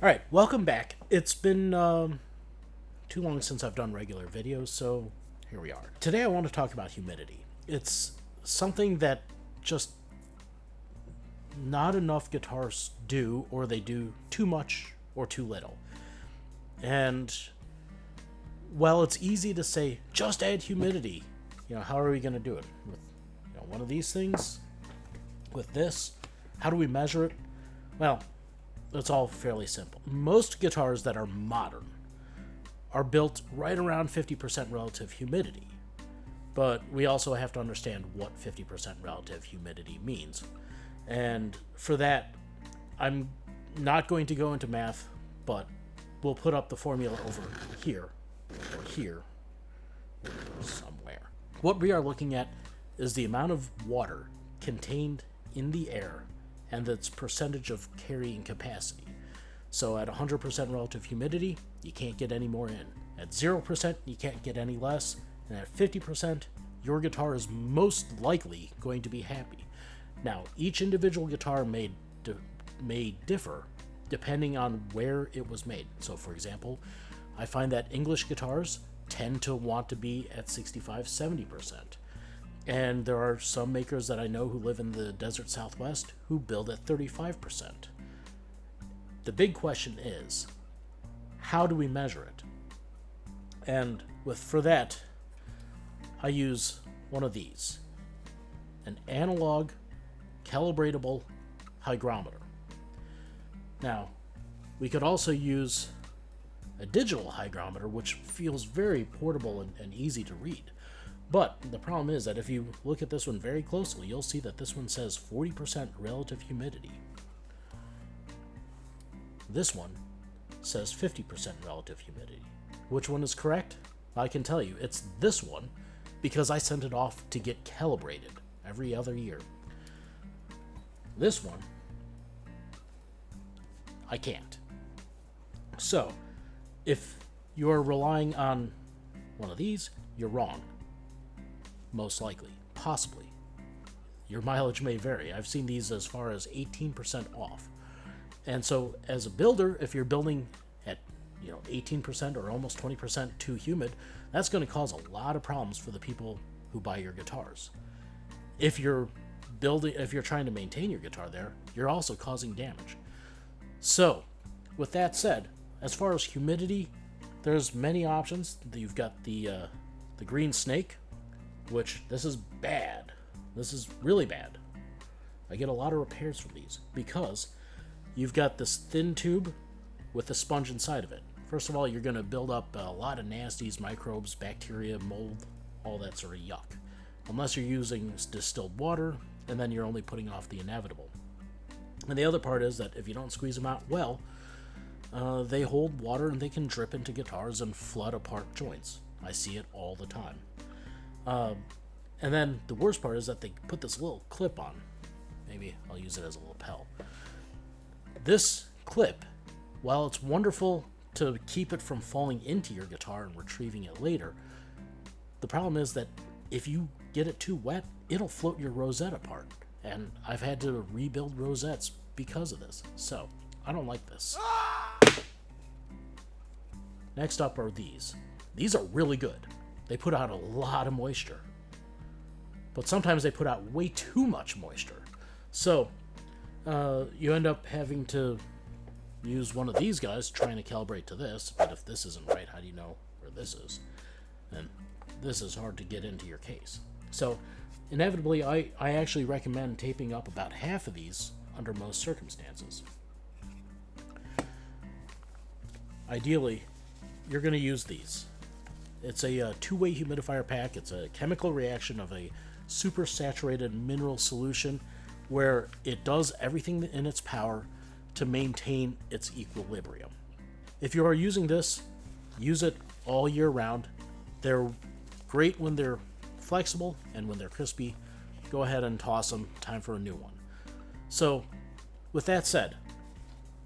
Alright, welcome back. It's been too long since I've done regular videos, so here we are. Today I want to talk about humidity. It's something that just not enough guitars do, or they do too much or too little. And while it's easy to say, just add humidity, how are we going to do it? With one of these things? With this? How do we measure it? Well, it's all fairly simple. Most guitars that are modern are built right around 50% relative humidity. But we also have to understand what 50% relative humidity means. And for that, I'm not going to go into math, but we'll put up the formula over here, or here, or somewhere. What we are looking at is the amount of water contained in the air and its percentage of carrying capacity. So at 100% relative humidity, you can't get any more in. At 0%, you can't get any less. And at 50%, your guitar is most likely going to be happy. Now, each individual guitar may differ depending on where it was made. So for example, I find that English guitars tend to want to be at 65-70%. And there are some makers that I know who live in the desert Southwest who build at 35%. The big question is, how do we measure it? And for that, I use one of these, an analog calibratable hygrometer. Now, we could also use a digital hygrometer, which feels very portable and easy to read. But the problem is that if you look at this one very closely, you'll see that this one says 40% relative humidity. This one says 50% relative humidity. Which one is correct? I can tell you, it's this one, because I sent it off to get calibrated every other year. This one, I can't. So, if you're relying on one of these, you're wrong. Most likely. Possibly. Your mileage may vary. I've seen these as far as 18% off. And so, as a builder, if you're building at 18% or almost 20% too humid, that's going to cause a lot of problems for the people who buy your guitars. If you're trying to maintain your guitar there, you're also causing damage. So, with that said, as far as humidity, there's many options. You've got the green snake, which this is bad. This is really bad. I get a lot of repairs from these because you've got this thin tube with a sponge inside of it. First of all, you're going to build up a lot of nasties, microbes, bacteria, mold, all that sort of yuck. Unless you're using distilled water, and then you're only putting off the inevitable. And the other part is that if you don't squeeze them out well, they hold water and they can drip into guitars and flood apart joints. I see it all the time. And then the worst part is that they put this little clip on. Maybe I'll use it as a lapel. This clip, while it's wonderful to keep it from falling into your guitar and retrieving it later, the problem is that if you get it too wet, it'll float your rosette apart. And I've had to rebuild rosettes because of this. So, I don't like this. Next up are these. These are really good. They put out a lot of moisture. But sometimes they put out way too much moisture. So, you end up having to use one of these guys trying to calibrate to this. But if this isn't right, how do you know where this is? And this is hard to get into your case. So, inevitably, I actually recommend taping up about half of these under most circumstances. Ideally, you're going to use these. It's a two-way humidifier pack. It's a chemical reaction of a supersaturated mineral solution where it does everything in its power to maintain its equilibrium. If you are using this, use it all year round. They're great when they're flexible, and when they're crispy, go ahead and toss them. Time for a new one. So, with that said,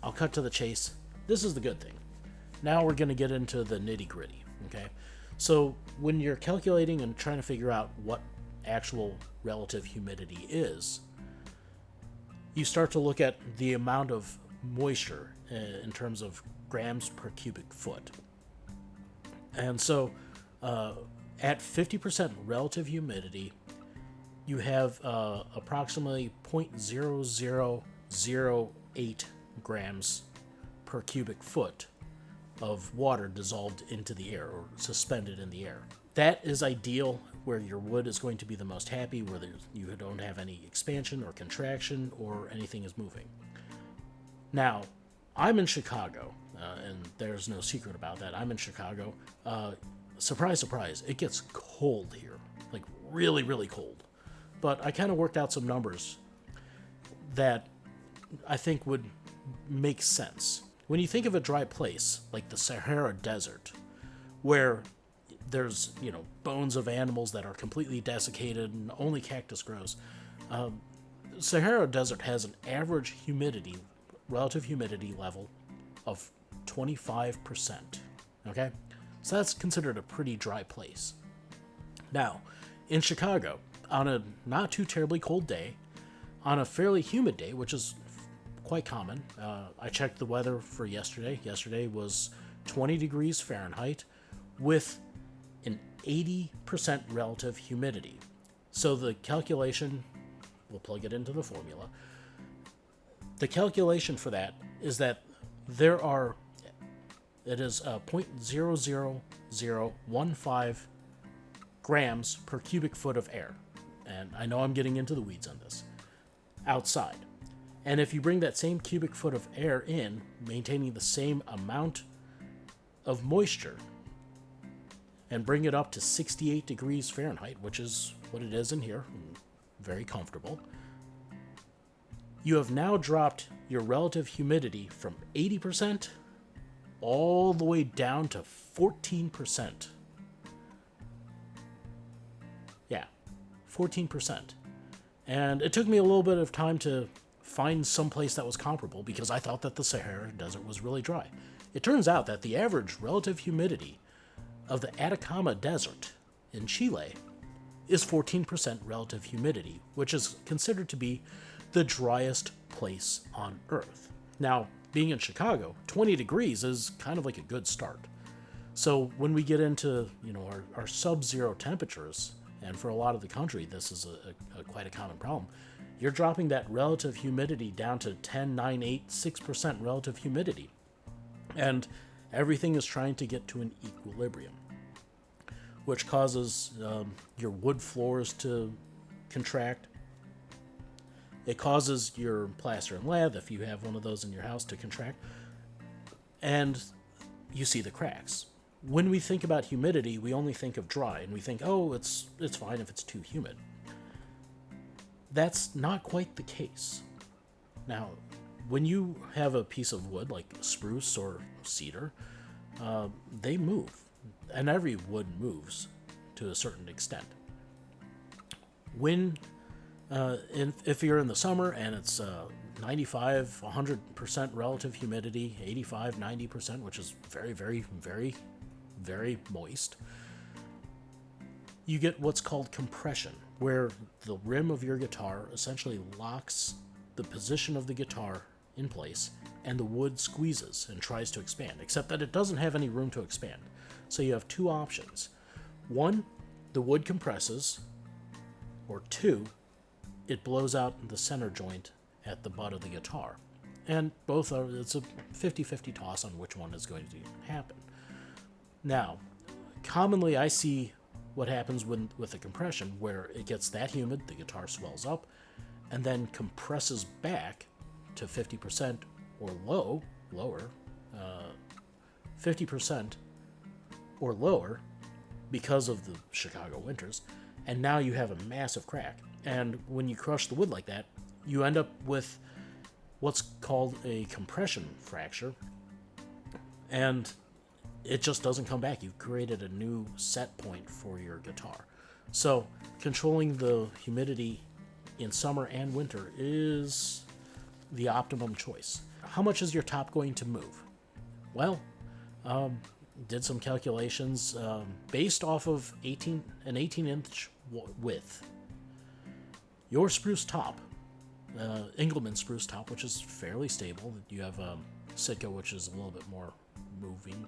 I'll cut to the chase. This is the good thing. Now we're going to get into the nitty-gritty, okay? So, when you're calculating and trying to figure out what actual relative humidity is, you start to look at the amount of moisture in terms of grams per cubic foot. And so at 50% relative humidity, you have approximately 0.0008 grams per cubic foot of water dissolved into the air or suspended in the air. That is ideal where your wood is going to be the most happy, where you don't have any expansion or contraction or anything is moving. Now, I'm in Chicago, and there's no secret about that. I'm in Chicago. Surprise, surprise, it gets cold here, like really, really cold. But I kind of worked out some numbers that I think would make sense. When you think of a dry place like the Sahara Desert, where there's, bones of animals that are completely desiccated and only cactus grows, Sahara Desert has an average relative humidity level of 25%. Okay? So that's considered a pretty dry place. Now, in Chicago, on a not too terribly cold day, on a fairly humid day, which is quite common, I checked the weather for yesterday. Yesterday was 20 degrees Fahrenheit with an 80% relative humidity. So the calculation, we'll plug it into the formula. The calculation for that is that it is 0.00015 grams per cubic foot of air. And I know I'm getting into the weeds on this. Outside. And if you bring that same cubic foot of air in, maintaining the same amount of moisture, and bring it up to 68 degrees Fahrenheit, which is what it is in here, very comfortable, you have now dropped your relative humidity from 80% all the way down to 14%. Yeah, 14%. And it took me a little bit of time to find some place that was comparable because I thought that the Sahara Desert was really dry. It turns out that the average relative humidity of the Atacama Desert in Chile is 14% relative humidity, which is considered to be the driest place on Earth. Now, being in Chicago, 20 degrees is kind of like a good start. So when we get into our sub-zero temperatures, and for a lot of the country this is a quite a common problem, you're dropping that relative humidity down to 10, 9, 8, 6% relative humidity. And everything is trying to get to an equilibrium, which causes your wood floors to contract. It causes your plaster and lath, if you have one of those in your house, to contract. And you see the cracks. When we think about humidity, we only think of dry, and we think, oh, it's fine if it's too humid. That's not quite the case. Now, when you have a piece of wood like spruce or cedar, they move, and every wood moves to a certain extent. When if you're in the summer and it's 95, 100% relative humidity, 85, 90%, which is very, very, very, very moist, you get what's called compression, where the rim of your guitar essentially locks the position of the guitar in place and the wood squeezes and tries to expand, except that it doesn't have any room to expand. So you have two options. One, the wood compresses, or two, it blows out the center joint at the butt of the guitar. And both are, it's a 50-50 toss on which one is going to happen. Now, commonly I see what happens with the compression, where it gets that humid, the guitar swells up, and then compresses back to 50% or lower, 50% or lower because of the Chicago winters, and now you have a massive crack. And when you crush the wood like that, you end up with what's called a compression fracture, and it just doesn't come back. You've created a new set point for your guitar. So controlling the humidity in summer and winter is the optimum choice. How much is your top going to move? Well, did some calculations based off of an 18-inch width. Your spruce top Engelmann spruce top, which is fairly stable. You have Sitka, which is a little bit more moving.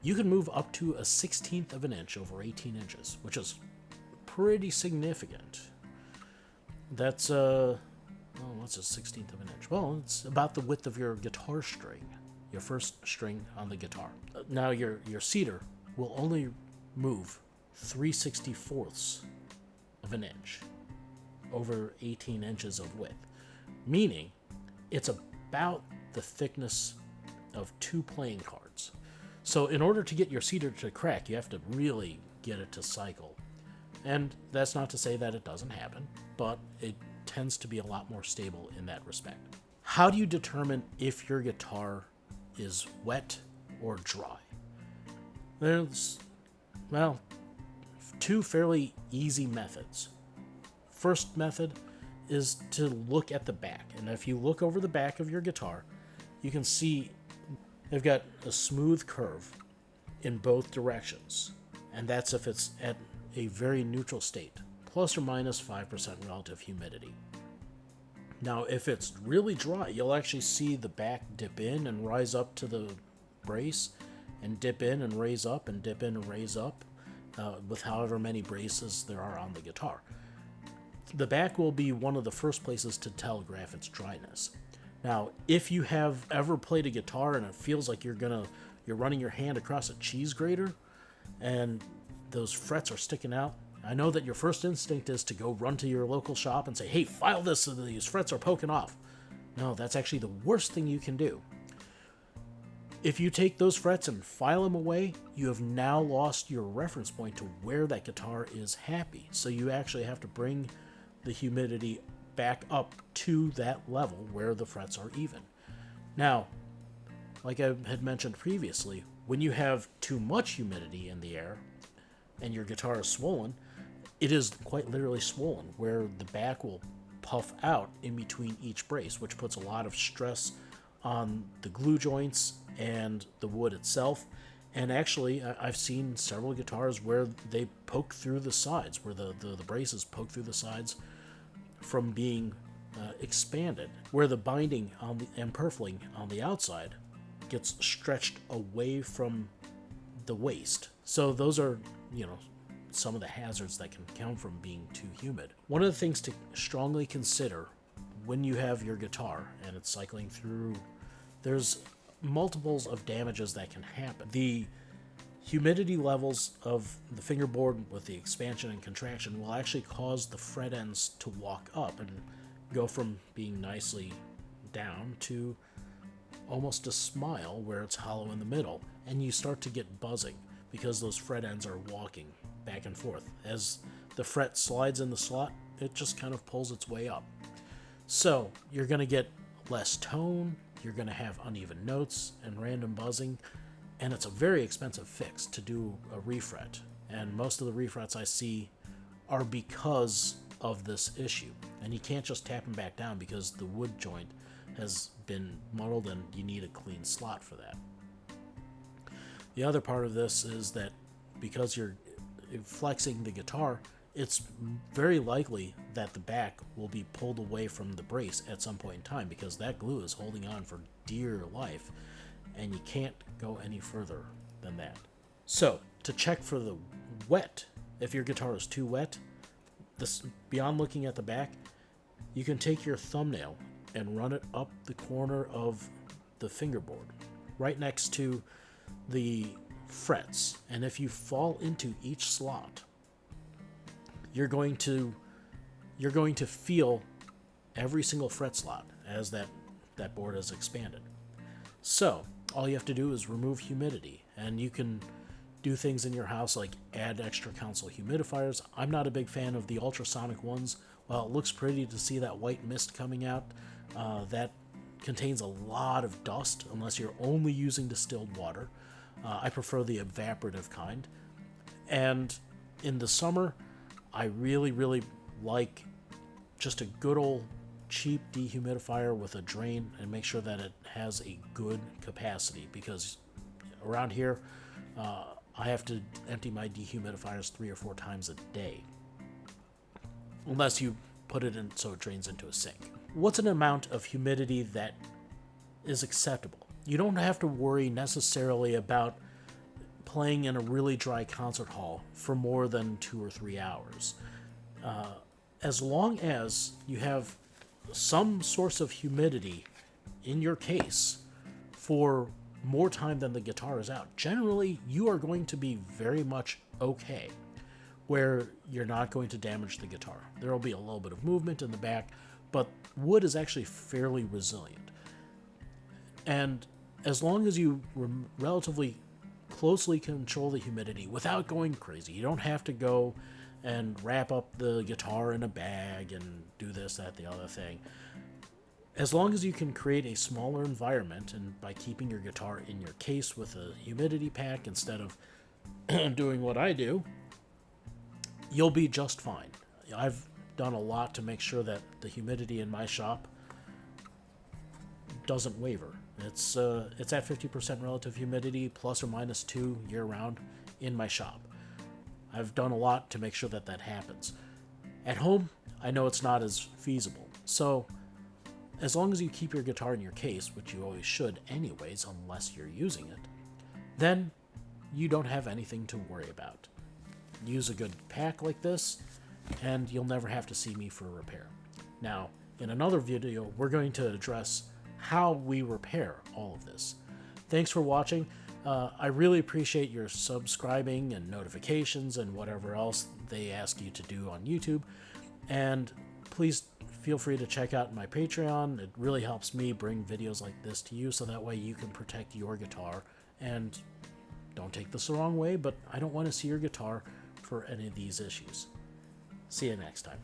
You can move up to a 1/16 of an inch over 18 inches, which is pretty significant. That's what's a 1/16 of an inch? Well, it's about the width of your guitar string, your first string on the guitar. Now your cedar will only move 3/64 of an inch over 18 inches of width, meaning it's about the thickness of 2 playing cards. So in order to get your cedar to crack, you have to really get it to cycle. And that's not to say that it doesn't happen, but it tends to be a lot more stable in that respect. How do you determine if your guitar is wet or dry? There's, well, 2 fairly easy methods. First method is to look at the back. And if you look over the back of your guitar, you can see they've got a smooth curve in both directions. And that's if it's at a very neutral state, plus or minus 5% relative humidity. Now, if it's really dry, you'll actually see the back dip in and rise up to the brace, and dip in and raise up, and dip in and raise up, with however many braces there are on the guitar. The back will be one of the first places to telegraph its dryness. Now, if you have ever played a guitar and it feels like you're running your hand across a cheese grater and those frets are sticking out, I know that your first instinct is to go run to your local shop and say, hey, file this so these frets are poking off. No, that's actually the worst thing you can do. If you take those frets and file them away, you have now lost your reference point to where that guitar is happy. So you actually have to bring the humidity back up to that level where the frets are even. Now, like I had mentioned previously, when you have too much humidity in the air and your guitar is swollen, it is quite literally swollen, where the back will puff out in between each brace, which puts a lot of stress on the glue joints and the wood itself. And actually, I've seen several guitars where they poke through the sides, where the braces poke through the sides from being expanded, where the binding and purfling on the outside gets stretched away from the waist. So those are, some of the hazards that can come from being too humid. One of the things to strongly consider when you have your guitar and it's cycling through, there's multiples of damages that can happen. The humidity levels of the fingerboard with the expansion and contraction will actually cause the fret ends to walk up and go from being nicely down to almost a smile where it's hollow in the middle, and you start to get buzzing because those fret ends are walking back and forth. As the fret slides in the slot, it just kind of pulls its way up. So you're going to get less tone, you're going to have uneven notes and random buzzing, and it's a very expensive fix to do a refret. And most of the refrets I see are because of this issue. And you can't just tap them back down because the wood joint has been muddled and you need a clean slot for that. The other part of this is that because you're flexing the guitar, it's very likely that the back will be pulled away from the brace at some point in time because that glue is holding on for dear life, and you can't go any further than that. So, to check for the wet, if your guitar is too wet, beyond looking at the back, you can take your thumbnail and run it up the corner of the fingerboard, right next to the frets. And if you fall into each slot, you're going to feel every single fret slot as that board is expanded. So all you have to do is remove humidity, and you can do things in your house like add extra console humidifiers. I'm not a big fan of the ultrasonic ones. While it looks pretty to see that white mist coming out, that contains a lot of dust unless you're only using distilled water. I prefer the evaporative kind. And in the summer, I really, really like just a good old cheap dehumidifier with a drain, and make sure that it has a good capacity, because around here I have to empty my dehumidifiers 3 or 4 times a day, unless you put it in so it drains into a sink. What's an amount of humidity that is acceptable? You don't have to worry necessarily about playing in a really dry concert hall for more than 2 or 3 hours. As long as you have some source of humidity in your case for more time than the guitar is out, generally you are going to be very much okay, where you're not going to damage the guitar. There will be a little bit of movement in the back, but wood is actually fairly resilient. And as long as you relatively closely control the humidity without going crazy, you don't have to go and wrap up the guitar in a bag and do this, that, the other thing. As long as you can create a smaller environment, and by keeping your guitar in your case with a humidity pack instead of doing what I do, you'll be just fine. I've done a lot to make sure that the humidity in my shop doesn't waver. It's at 50% relative humidity, plus or minus 2 year-round in my shop. I've done a lot to make sure that that happens. At home, I know it's not as feasible. So, as long as you keep your guitar in your case, which you always should anyways, unless you're using it, then you don't have anything to worry about. Use a good pack like this, and you'll never have to see me for a repair. Now, in another video, we're going to address how we repair all of this. Thanks for watching. I really appreciate your subscribing and notifications and whatever else they ask you to do on YouTube. And please feel free to check out my Patreon. It really helps me bring videos like this to you, so that way you can protect your guitar. And don't take this the wrong way, but I don't want to see your guitar for any of these issues. See you next time.